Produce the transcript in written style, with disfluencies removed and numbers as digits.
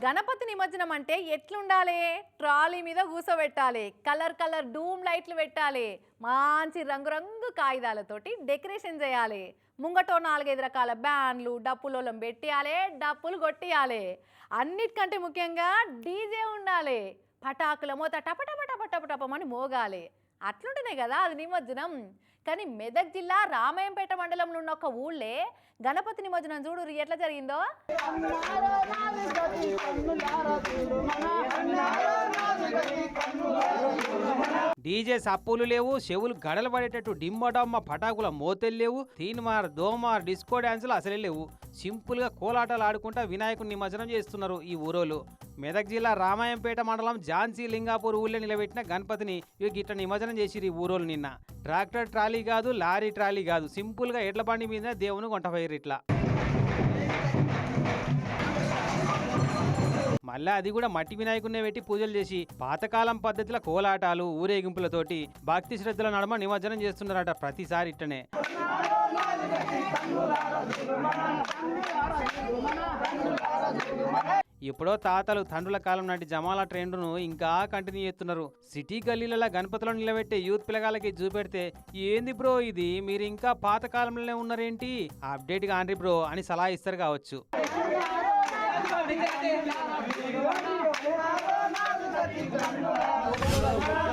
గణపతి నిమజ్జనం అంటే ఎట్లుండాలి? ట్రాలీ మీద కూసోబెట్టాలి, కలర్ కలర్ డూమ్ లైట్లు పెట్టాలి, మంచి రంగురంగు కాగితాలతోటి డెకరేషన్ చేయాలి, ముంగటో 4-5 రకాల బ్యాండ్లు డప్పులోలం పెట్టాలి, డప్పులు కొట్టియాలి. అన్నిటికంటే ముఖ్యంగా డీజే ఉండాలి, పటాకుల మోత టపటపటపటపటపమని మోగాలి. అట్లుంటేనే కదా అది నిమజ్జనం. కానీ మెదక్ జిల్లా రామాయంపేట మండలంలో ఉన్న ఒక ఊళ్ళే గణపతి నిమజ్జనం చూడు ఎట్లా జరిగిందో. డీజే సప్పులు లేవు, చెవులు గడలు పడేటట్టు డిమ్మడమ్మ పటాకుల మోతెలు లేవు, తీన్మార్ దోమార్ డిస్కో డ్యాన్సులు అసలే లేవు. సింపుల్ గా కోలాటాలు ఆడుకుంటా వినాయకుని నిమజ్జనం చేస్తున్నారు ఈ ఊరోళ్ళు. మెదక్ జిల్లా రామాయంపేట మండలం ఝాన్సీ లింగాపూర్ ఊళ్ళో నిలబెట్టిన గణపతిని ఇట్లా నిమజ్జనం చేసిరు ఈ ఊరోళ్ళు నిన్న. ట్రాక్టర్ ట్రాలీ కాదు, లారీ ట్రాలీ కాదు, సింపుల్ గా ఎడ్ల బండి మీద దేవుని కొంటపోయారు ఇట్లా. మళ్ళా అది కూడా మట్టి వినాయకుడినే పెట్టి పూజలు చేసి పాతకాలం పద్ధతిలో కోలాటాలు ఊరేగింపులతోటి భక్తి శ్రద్ధల నడుమ నిమజ్జనం చేస్తున్నారట ప్రతిసారి ఇట్టనే. ఇప్పుడో తాతలు తండ్రుల కాలం నాటి జమాలా ట్రెండ్ను ఇంకా కంటిన్యూ చేస్తున్నారు. సిటీ గల్లీలలో గణపతిలో నిలబెట్టే యూత్ పిల్లగాలకి చూపెడితే ఏంది బ్రో ఇది, మీరు ఇంకా పాత కాలంలోనే ఉన్నారేంటి, అప్డేట్ కాండ్రి బ్రో అని సలహా ఇస్తారు కావచ్చు. Thank you.